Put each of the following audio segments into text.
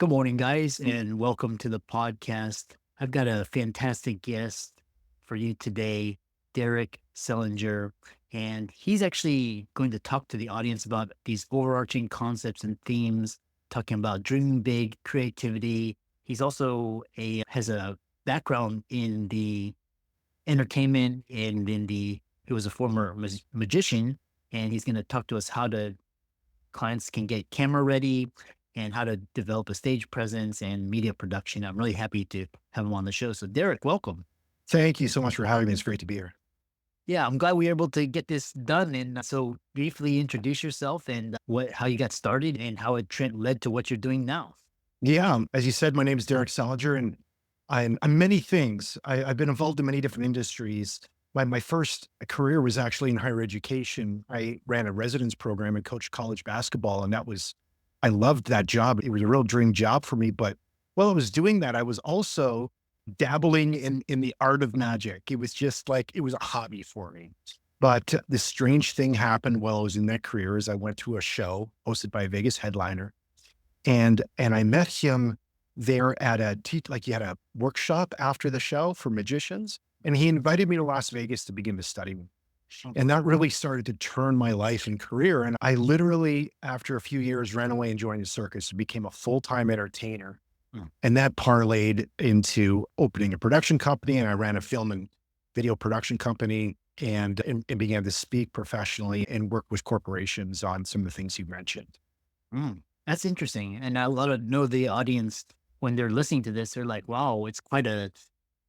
Good morning, guys, and welcome to the podcast. I've got a fantastic guest for you today, Derek Selinger, and he's actually going to talk to the audience about these overarching concepts and themes, talking about dreaming big, creativity. He's also a has a background in the entertainment and he was a former magician, and he's going to talk to us how to clients can get camera ready and how to develop a stage presence and media production. I'm really happy to have him on the show. So, Derek, welcome. Thank you so much for having me. It's great to be here. Yeah, I'm glad we were able to get this done. And so, briefly introduce yourself and how you got started and how it led to what you're doing now. Yeah, as you said, my name is Derek Selinger, and I'm many things. I've been involved in many different industries. My first career was actually in higher education. I ran a residence program and coached college basketball, and I loved that job. It was a real dream job for me. But while I was doing that, I was also dabbling in the art of magic. It was just like it was a hobby for me. But this strange thing happened while I was in that career. As I went to a show hosted by a Vegas headliner, and I met him there at like he had a workshop after the show for magicians, and he invited me to Las Vegas to begin to study with. And that really started to turn my life and career. And I literally, after a few years, ran away and joined the circus and became a full-time entertainer. Mm. And that parlayed into opening a production company. And I ran a film and video production company and began to speak professionally and work with corporations on some of the things you mentioned. That's interesting. And I lot of know the audience when they're listening to this, they're like, wow, it's quite a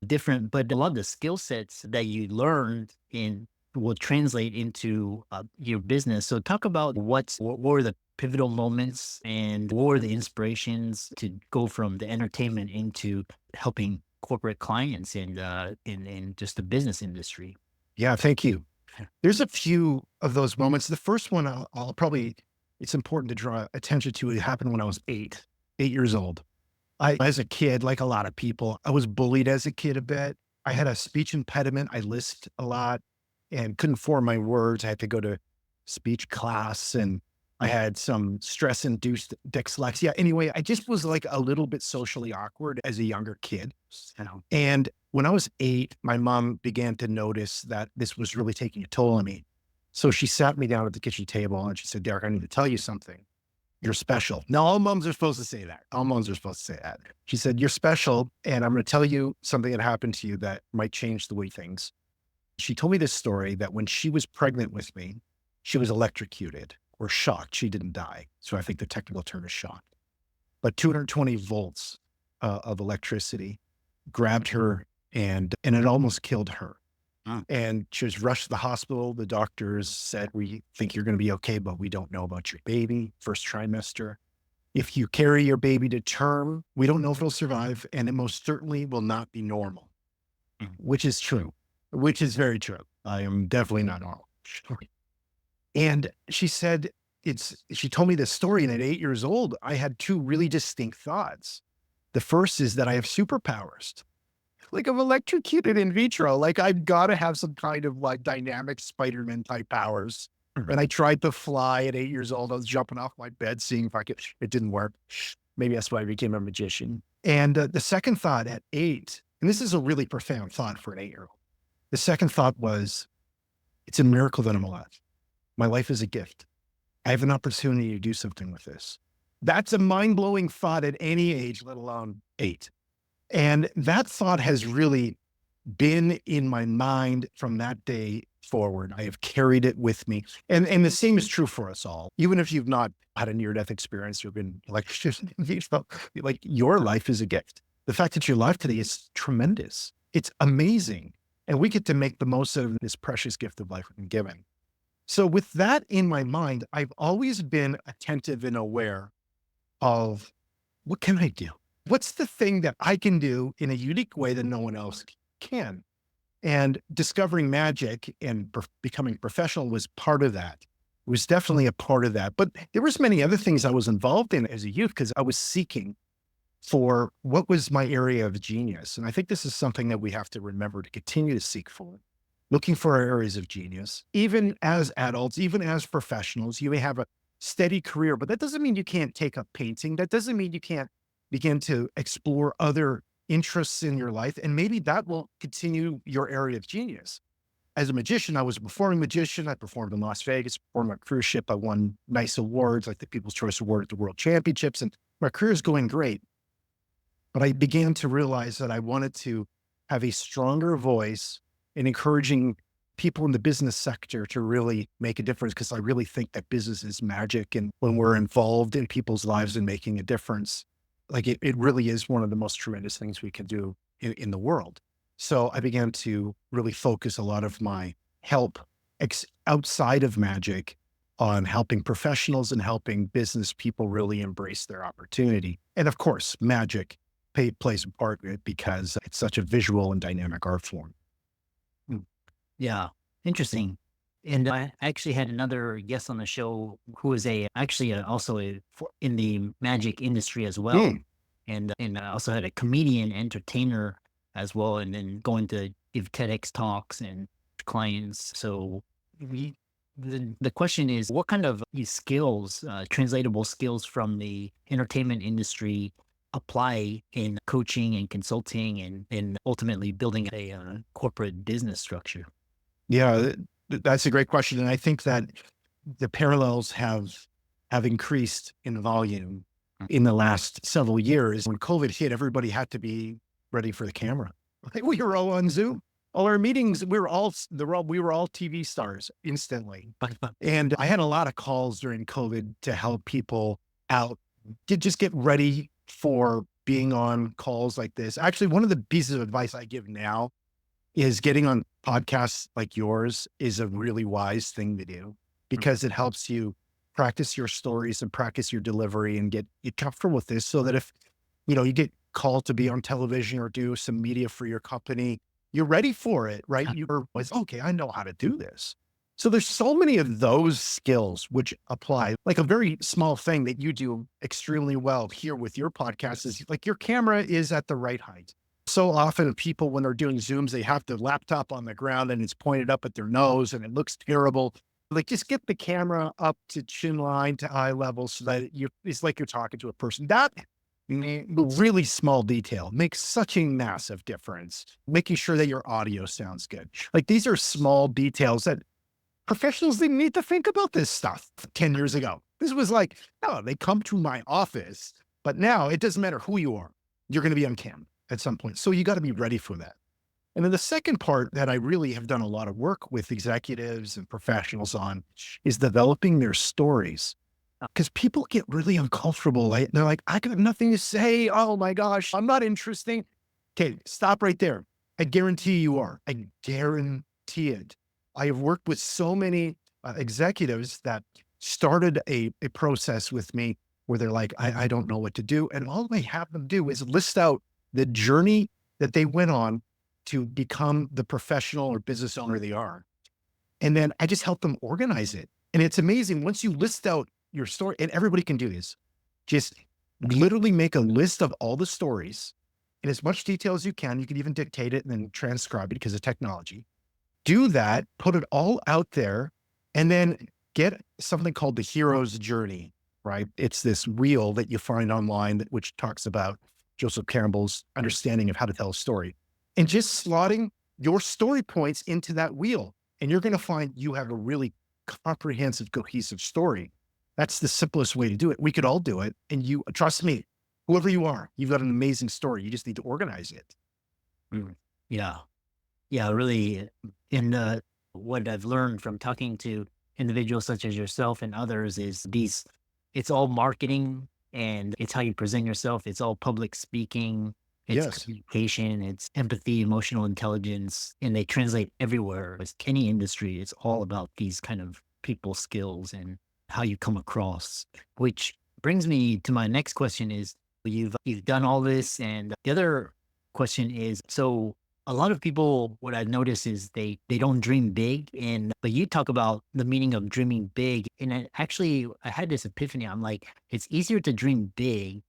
different, but a lot of the skill sets that you learned in will translate into your business. So talk about what were the pivotal moments and what were the inspirations to go from the entertainment into helping corporate clients and in just the business industry. Yeah, thank you. There's a few of those moments. The first one I'll probably, it's important to draw attention to. It happened when I was 8 years old. As a kid, like a lot of people, I was bullied as a kid a bit. I had a speech impediment. I lisped a lot and couldn't form my words. I had to go to speech class, and I had some stress induced dyslexia. Anyway, I just was like a little bit socially awkward as a younger kid. So, And when I was 8, my mom began to notice that this was really taking a toll on me. So she sat me down at the kitchen table and she said, "Derek, I need to tell you something. You're special." Now, all moms are supposed to say that. All moms are supposed to say that. She said, "You're special, and I'm going to tell you something that happened to you that might change the way things." She told me this story that when she was pregnant with me, she was electrocuted or shocked. She didn't die. So I think the technical term is shock. But 220 volts of electricity grabbed her, and it almost killed her. mm, And she was rushed to the hospital. The doctors said, "We think you're going to be okay, but we don't know about your baby, first trimester. If you carry your baby to term, we don't know if it'll survive, and it most certainly will not be normal," mm, which is true, which is very true. I am definitely not normal. And she said, she told me this story, and at 8 years old, I had two really distinct thoughts. The first is that I have superpowers. Like, I'm electrocuted in vitro. Like, I've got to have some kind of like dynamic Spider-Man type powers. And I tried to fly at 8 years old. I was jumping off my bed, seeing if I could, it didn't work. Maybe that's why I became a magician. And the second thought at 8, and this is a really profound thought for an 8-year-old. The second thought was, it's a miracle that I'm alive. My life is a gift. I have an opportunity to do something with this. That's a mind-blowing thought at any age, let alone 8. And that thought has really been in my mind from that day forward. I have carried it with me. And the same is true for us all. Even if you've not had a near-death experience, you've been electrocuted, like your life is a gift. The fact that you're alive today is tremendous. It's amazing. And we get to make the most of this precious gift of life we've been given. So with that in my mind, I've always been attentive and aware of, what can I do? What's the thing that I can do in a unique way that no one else can? And discovering magic and becoming professional was part of that. It was definitely a part of that. But there was many other things I was involved in as a youth because I was seeking for what was my area of genius. And I think this is something that we have to remember to continue to seek for. Looking for our areas of genius, even as adults, even as professionals. You may have a steady career, but that doesn't mean you can't take up painting. That doesn't mean you can't begin to explore other interests in your life, and maybe that will continue your area of genius. As a magician, I was a performing magician. I performed in Las Vegas, performed on a cruise ship. I won nice awards like the People's Choice Award at the World Championships, and my career is going great. But I began to realize that I wanted to have a stronger voice in encouraging people in the business sector to really make a difference, because I really think that business is magic. And when we're involved in people's lives and making a difference, like it really is one of the most tremendous things we can do in the world. So I began to really focus a lot of my help outside of magic on helping professionals and helping business people really embrace their opportunity. And of course, magic plays a part in it because it's such a visual and dynamic art form. Mm. Yeah, interesting. And I actually had another guest on the show who is also in the magic industry as well, Mm. and I also had a comedian, entertainer as well, and then going to give TEDx talks and clients. So we, the question is, what kind of these skills, translatable skills from the entertainment industry, apply in coaching and consulting and ultimately building a corporate business structure? Yeah, that's a great question. And I think that the parallels have increased in volume in the last several years. When COVID hit, everybody had to be ready for the camera. Like, we were all on Zoom. All our meetings, we were all TV stars instantly. And I had a lot of calls during COVID to help people out to just get ready for being on calls like this. Actually, one of the pieces of advice I give now is getting on podcasts like yours is a really wise thing to do, because it helps you practice your stories and practice your delivery and get comfortable with this, so that if, you get called to be on television or do some media for your company, you're ready for it, right? You're always, okay, I know how to do this. So there's so many of those skills which apply. Like, a very small thing that you do extremely well here with your podcast is, like, your camera is at the right height. So often people, when they're doing Zooms, they have the laptop on the ground and it's pointed up at their nose and it looks terrible. Like, just get the camera up to chin line to eye level so that it's like you're talking to a person. That really small detail makes such a massive difference. Making sure that your audio sounds good. Like, these are small details that professionals didn't need to think about this stuff 10 years ago. This was like, no, they come to my office, but now it doesn't matter who you are. You're going to be on camera at some point. So you got to be ready for that. And then the second part that I really have done a lot of work with executives and professionals on is developing their stories. Because people get really uncomfortable. They're like, I got nothing to say. Oh my gosh, I'm not interesting. Okay, stop right there. I guarantee you are. I guarantee it. I have worked with so many executives that started a process with me where they're like, I don't know what to do. And all they have them do is list out the journey that they went on to become the professional or business owner they are. And then I just help them organize it. And it's amazing once you list out your story, and everybody can do this. Just literally make a list of all the stories in as much detail as you can. You can even dictate it and then transcribe it because of technology. Do that, put it all out there, and then get something called the hero's journey, right? It's this wheel that you find online which talks about Joseph Campbell's understanding of how to tell a story, and just slotting your story points into that wheel. And you're going to find you have a really comprehensive, cohesive story. That's the simplest way to do it. We could all do it. And you trust me, whoever you are, you've got an amazing story. You just need to organize it. Mm. Yeah. Yeah, really. And what I've learned from talking to individuals such as yourself and others is it's all marketing and it's how you present yourself. It's all public speaking. It's Yes. communication. It's empathy, emotional intelligence, and they translate everywhere. It's any industry. It's all about these kind of people skills and how you come across, which brings me to my next question is you've done all this. And the other question is, so a lot of people, what I've noticed is they don't dream big, and but you talk about the meaning of dreaming big, and I had this epiphany. I'm like, it's easier to dream big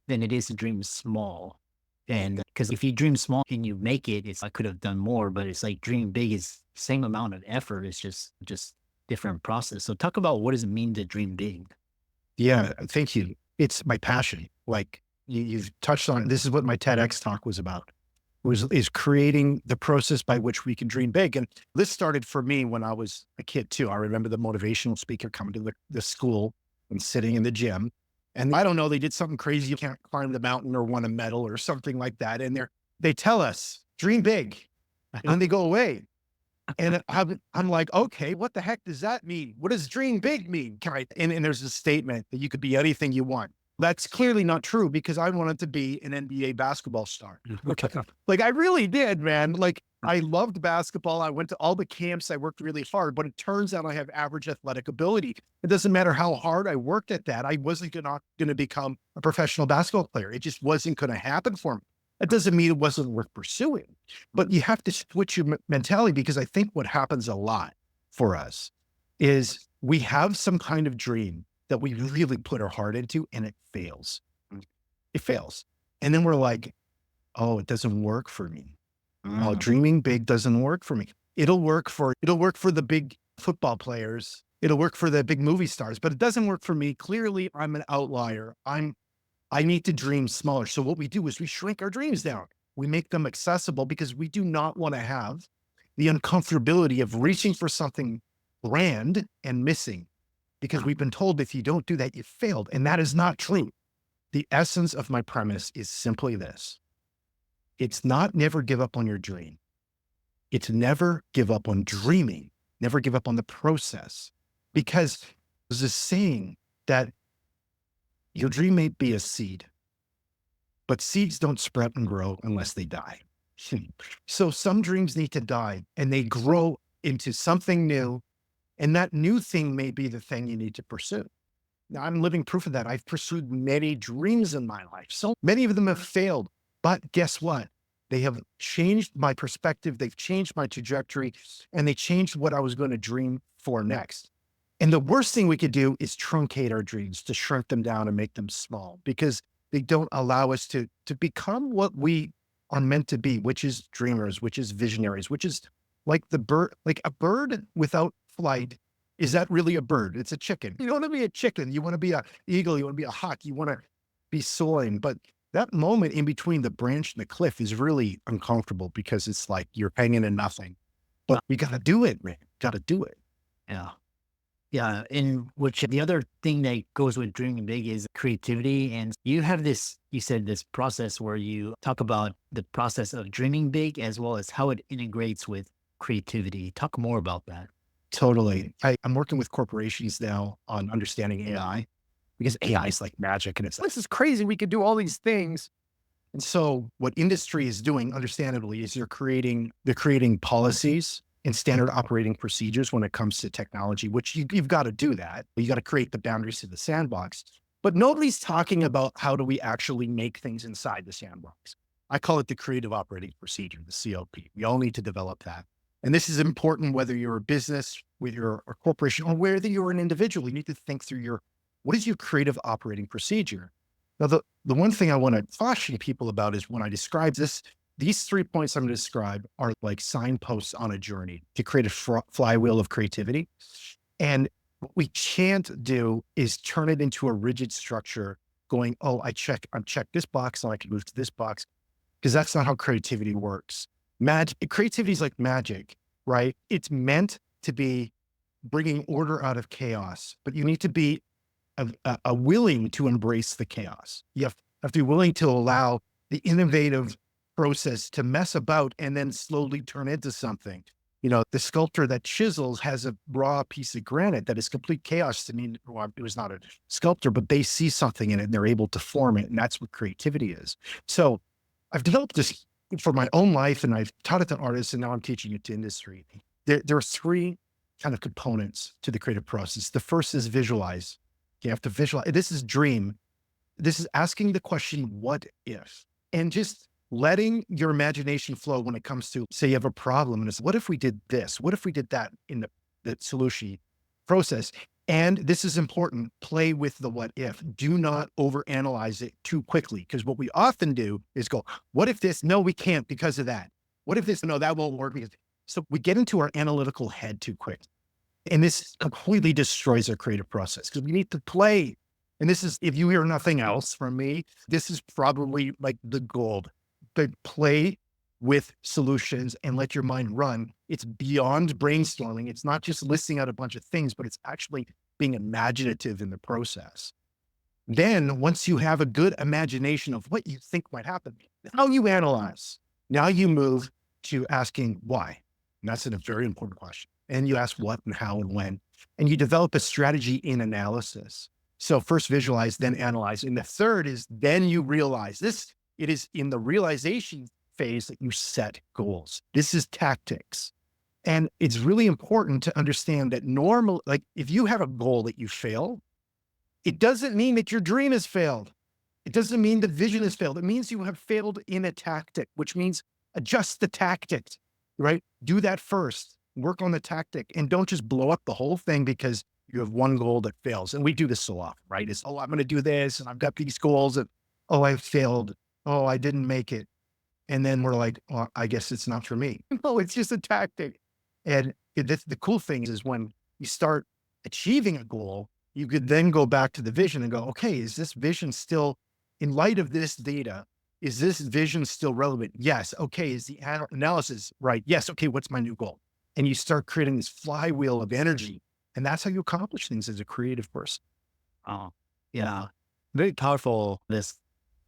than it is to dream small, and because if you dream small and you make it, it's I could have done more, but it's like dreaming big is same amount of effort. It's just different process. So talk about what does it mean to dream big? Yeah. Thank you. It's my passion. Like, you've touched on, this is what my TEDx talk was about, is creating the process by which we can dream big. And this started for me when I was a kid too. I remember the motivational speaker coming to the school and sitting in the gym. And I don't know, they did something crazy. You can't climb the mountain or won a medal or something like that. And they tell us, dream big. And then they go away. And I'm like, okay, what the heck does that mean? What does dream big mean? And there's a statement that you could be anything you want. That's clearly not true because I wanted to be an NBA basketball star. Okay. Like I really did, man. Like I loved basketball. I went to all the camps. I worked really hard, but it turns out I have average athletic ability. It doesn't matter how hard I worked at that. I wasn't going to become a professional basketball player. It just wasn't going to happen for me. That doesn't mean it wasn't worth pursuing, but you have to switch your mentality because I think what happens a lot for us is we have some kind of dream that we really put our heart into and it fails. It fails. And then we're like, oh, it doesn't work for me. Oh, dreaming big doesn't work for me. It'll work for the big football players. It'll work for the big movie stars, but it doesn't work for me. Clearly, I'm an outlier. I need to dream smaller. So what we do is we shrink our dreams down. We make them accessible because we do not want to have the uncomfortability of reaching for something grand and missing because we've been told if you don't do that, you failed. And that is not true. The essence of my premise is simply this. It's not never give up on your dream. It's never give up on dreaming, never give up on the process. Because there's this saying that your dream may be a seed, but seeds don't sprout and grow unless they die. So some dreams need to die and they grow into something new. And that new thing may be the thing you need to pursue. Now, I'm living proof of that. I've pursued many dreams in my life. So many of them have failed. But guess what? They have changed my perspective. They've changed my trajectory and they changed what I was going to dream for next. And the worst thing we could do is truncate our dreams, to shrink them down and make them small because they don't allow us to become what we are meant to be, which is dreamers, which is visionaries, which is like the bird, like a bird without flight. Is that really a bird? It's a chicken. You don't want to be a chicken. You want to be an eagle. You want to be a hawk. You want to be soaring. But that moment in between the branch and the cliff is really uncomfortable because it's like you're hanging in nothing. But we got to do it, man. Got to do it. Yeah. Yeah. And which the other thing that goes with dreaming big is creativity. And you have this, you said this process where you talk about the process of dreaming big as well as how it integrates with creativity. Talk more about that. Totally. I'm working with corporations now on understanding AI because AI is like magic and it's like, this is crazy. We could do all these things. And so what industry is doing, understandably, is they're creating policies and standard operating procedures when it comes to technology, which you've got to do that. You got to create the boundaries to the sandbox. But nobody's talking about how do we actually make things inside the sandbox. I call it the creative operating procedure, the COP. We all need to develop that. And this is important whether you're a business, whether you're a corporation, or whether you're an individual. You need to think through what is your creative operating procedure? Now, the one thing I want to caution people about is when I describe this, these 3 points I'm going to describe are like signposts on a journey to create a flywheel of creativity. And what we can't do is turn it into a rigid structure going, oh, I'm checked this box, so I can move to this box, because that's not how creativity works. Creativity is like magic, right? It's meant to be bringing order out of chaos, but you need to be willing to embrace the chaos. You have to be willing to allow the innovative process to mess about and then slowly turn into something. You know, the sculptor that chisels has a raw piece of granite that is complete chaos to me. Well, it was not a sculptor, but they see something in it and they're able to form it. And that's what creativity is. So I've developed this for my own life and I've taught it to artists and now I'm teaching it to industry. There are 3 kind of components to the creative process. The first is visualize. You have to visualize. This is dream. This is asking the question, what if? And just letting your imagination flow when it comes to, say you have a problem and it's, what if we did this? What if we did that in the solution process? And this is important, play with the what if. Do not overanalyze it too quickly, because what we often do is go, what if this? No, we can't because of that. What if this? No, that won't work. So we get into our analytical head too quick. And this completely destroys our creative process because we need to play And this is, if you hear nothing else from me, this is probably like the gold. But play with solutions and let your mind run. It's beyond brainstorming. It's not just listing out a bunch of things, but it's actually being imaginative in the process. Then, once you have a good imagination of what you think might happen, now you analyze. Now you move to asking why. And that's a very important question. And you ask what and how and when. And you develop a strategy in analysis. So first visualize, then analyze. And the third is then you realize this. It is in the realization phase that you set goals. This is tactics. And it's really important to understand that normal, like if you have a goal that you fail, it doesn't mean that your dream has failed. It doesn't mean the vision has failed. It means you have failed in a tactic, which means adjust the tactics, right? Do that first. Work on the tactic and don't just blow up the whole thing because you have one goal that fails. And we do this so often, right? It's, oh, I'm going to do this and I've got these goals and, oh, I failed. Oh, I didn't make it. And then we're like, well, I guess it's not for me. No, it's just a tactic. And the cool thing is when you start achieving a goal, you could then go back to the vision and go, okay, is this vision still, in light of this data, is this vision still relevant? Yes. Okay. Is the analysis right? Yes. Okay. What's my new goal? And you start creating this flywheel of energy. And that's how you accomplish things as a creative person. Oh, yeah. Very powerful, this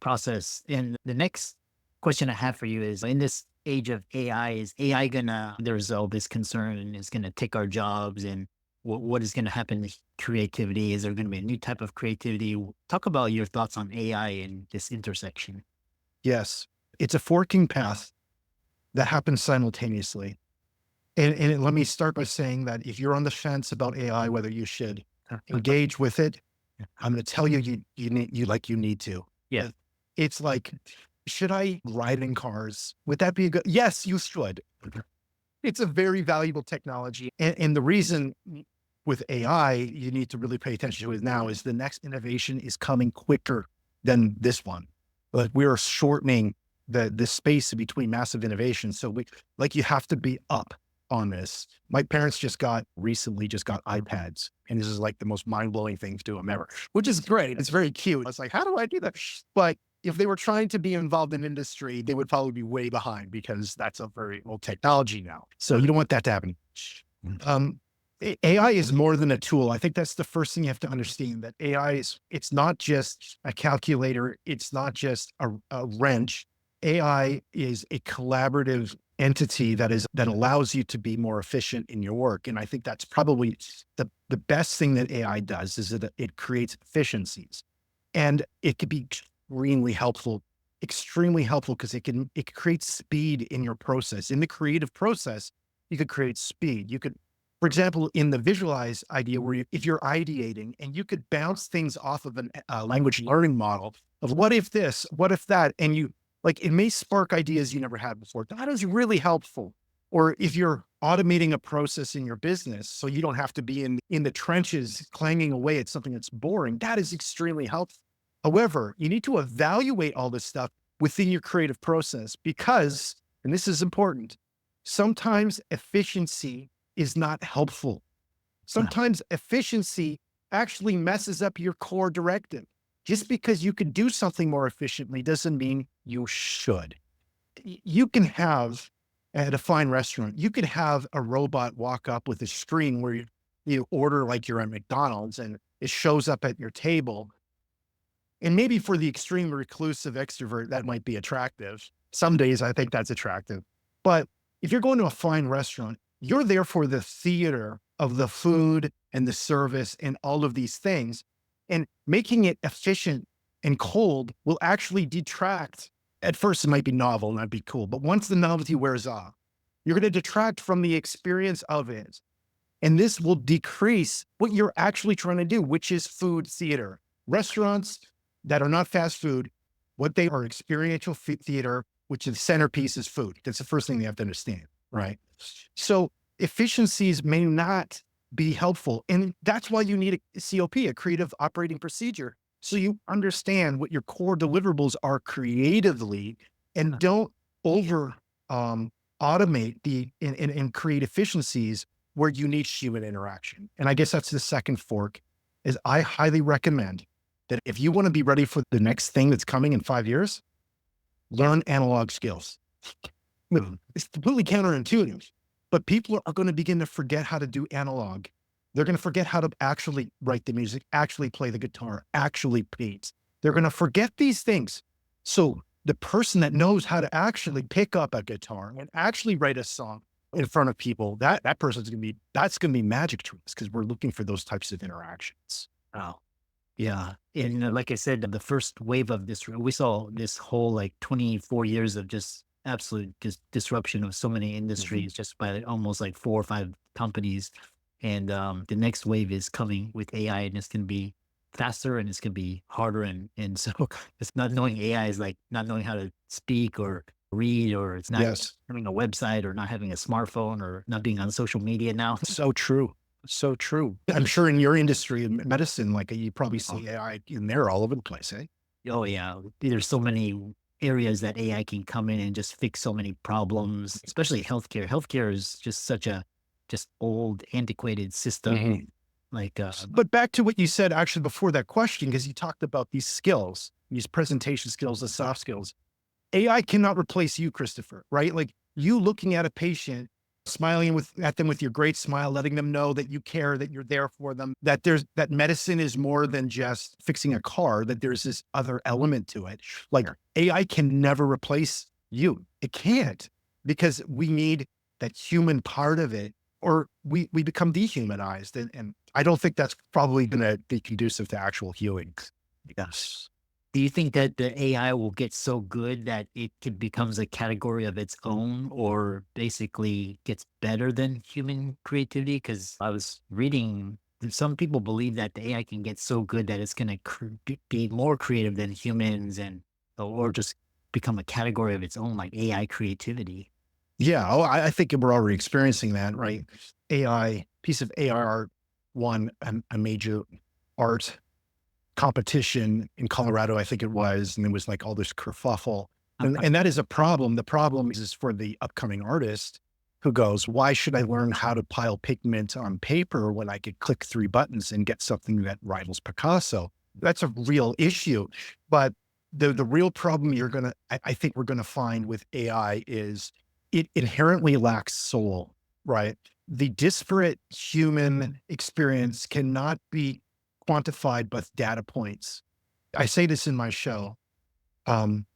process. And the next question I have for you is in this age of AI, is AI gonna, there's all this concern and it's gonna take our jobs and what is gonna happen to creativity? Is there gonna be a new type of creativity? Talk about your thoughts on AI and this intersection. Yes. It's a forking path that happens simultaneously. And let me start by saying that if you're on the fence about AI, whether you should engage with it, I'm going to tell you, you need to. Yeah. It's like, should I ride in cars? Would that be a good? Yes, you should. It's a very valuable technology. And the reason with AI, you need to really pay attention to it now is the next innovation is coming quicker than this one. But we are shortening the space between massive innovations. So you have to be up on this. My parents recently just got iPads. And this is like the most mind-blowing thing to do ever, which is great. It's very cute. It's like, how do I do that? But if they were trying to be involved in industry, they would probably be way behind because that's a very old technology now. So you don't want that to happen. AI is more than a tool. I think that's the first thing you have to understand, that AI it's not just a calculator. It's not just a wrench. AI is a collaborative entity that allows you to be more efficient in your work. And I think that's probably the best thing that AI does is that it creates efficiencies, and it could be extremely helpful because it creates speed in your process. In the creative process, you could create speed. You could, for example, in the visualize idea where if you're ideating and you could bounce things off of a language learning model of what if this, what if that, and it may spark ideas you never had before. That is really helpful. Or if you're automating a process in your business, so you don't have to be in the trenches clanging away at something that's boring, that is extremely helpful. However, you need to evaluate all this stuff within your creative process because, and this is important, sometimes efficiency is not helpful. Sometimes efficiency actually messes up your core directive. Just because you could do something more efficiently doesn't mean you should. You can have, at a fine restaurant, you could have a robot walk up with a screen where you order like you're at McDonald's and it shows up at your table. And maybe for the extreme reclusive extrovert, that might be attractive. Some days I think that's attractive. But if you're going to a fine restaurant, you're there for the theater of the food and the service and all of these things. And making it efficient and cold will actually detract. At first, it might be novel and that'd be cool. But once the novelty wears off, you're going to detract from the experience of it. And this will decrease what you're actually trying to do, which is food theater. Restaurants that are not fast food, what they are experiential theater, which the centerpiece is food. That's the first thing you have to understand, right? So efficiencies may not be helpful. And that's why you need a COP, a creative operating procedure. So you understand what your core deliverables are creatively and don't over automate and create efficiencies where you need human interaction. And I guess that's the second fork is I highly recommend that if you want to be ready for the next thing that's coming in 5 years, learn analog skills. It's completely counterintuitive, but people are going to begin to forget how to do analog. They're going to forget how to actually write the music, actually play the guitar, actually paint. They're going to forget these things. So the person that knows how to actually pick up a guitar and actually write a song in front of people, that person's going to be, that's going to be magic to us because we're looking for those types of interactions. Wow. Yeah. And like I said, the first wave of this, we saw this whole like 24 years of just absolute disruption of so many Mhm. industries just by almost like four or five companies. And the next wave is coming with AI, and it's going to be faster and it's going to be harder. And so it's not knowing AI is like not knowing how to speak or read, or it's not Yes. having a website or not having a smartphone or not being on social media now. So true. So true. I'm sure in your industry in medicine, like you probably see AI in there all over the place, eh? Oh yeah, there's so many areas that AI can come in and just fix so many problems, especially healthcare. Healthcare is just such a just old, antiquated system. Mhm. Like, But back to what you said actually before that question, because you talked about these skills, these presentation skills, the soft skills. AI cannot replace you, Christopher, right? Like you looking at a patient, smiling at them with your great smile, letting them know that you care, that you're there for them, that there's that medicine is more than just fixing a car, that there's this other element to it. Like AI can never replace you. It can't because we need that human part of it or we become dehumanized. And I don't think that's probably going to be conducive to actual healing. yes. Do you think that the AI will get so good that becomes a category of its own, or basically gets better than human creativity? Because I was reading that some people believe that the AI can get so good that it's going to be more creative than humans, and or just become a category of its own, like AI creativity. Yeah, oh, I think we're already experiencing that, right? AI, piece of AI art won a major art competition in Colorado, I think it was, and there was like all this kerfuffle. And that is a problem. The problem is for the upcoming artist who goes, why should I learn how to pile pigment on paper when I could click three buttons and get something that rivals Picasso? That's a real issue. But the real problem I think we're gonna find with AI is it inherently lacks soul, right? The disparate human experience cannot be quantified with data points. I say this in my show. Um,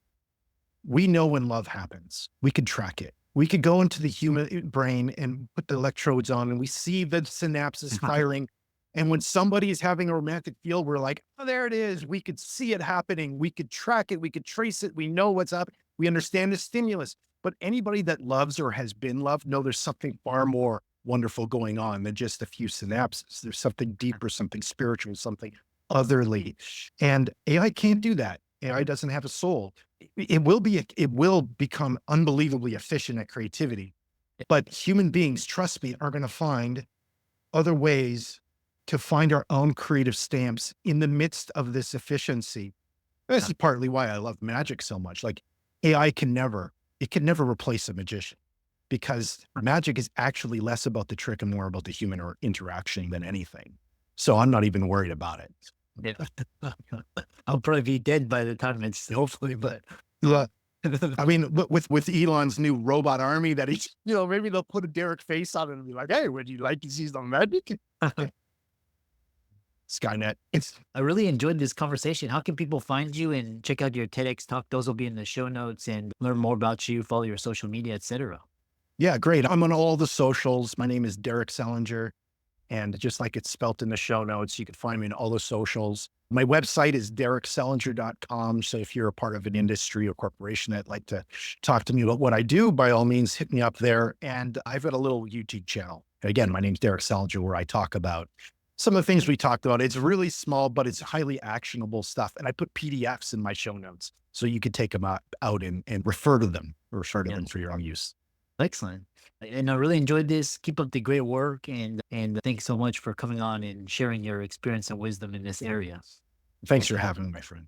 we know when love happens. We could track it. We could go into the human brain and put the electrodes on, and we see the synapses firing. And when somebody is having a romantic feel, we're like, oh, there it is. We could see it happening. We could track it. We could trace it. We know what's up. We understand the stimulus. But anybody that loves or has been loved know there's something far more wonderful going on than just a few synapses. There's something deeper, something spiritual, something otherly. And AI can't do that. AI doesn't have a soul. It will become unbelievably efficient at creativity, but human beings, trust me, are going to find other ways to find our own creative stamps in the midst of this efficiency. This is partly why I love magic so much. Like AI it can never replace a magician because magic is actually less about the trick and more about the human or interaction than anything. So I'm not even worried about it. Yeah. I'll probably be dead by the time it's hopefully, but Look, I mean, with Elon's new robot army that he's, maybe they'll put a Derek face on it and be like, hey, would you like to see some magic? Skynet. It's I really enjoyed this conversation. How can people find you and check out your TEDx talk? Those will be in the show notes, and learn more about you, follow your social media, etc. yeah, great. I'm on all the socials. My name is Derek Selinger. And just like it's spelt in the show notes, you can find me in all the socials. My website is derekselinger.com. So if you're a part of an industry or corporation that'd like to talk to me about what I do, by all means, hit me up there. And I've got a little YouTube channel. Again, my name's Derek Selinger, where I talk about some of the things we talked about. It's really small, but it's highly actionable stuff. And I put PDFs in my show notes so you could take them out and refer to Yeah, them for your own use. excellent. And I really enjoyed this. Keep up the great work, and thanks so much for coming on and sharing your experience and wisdom in this area. Thanks for having me, my friend.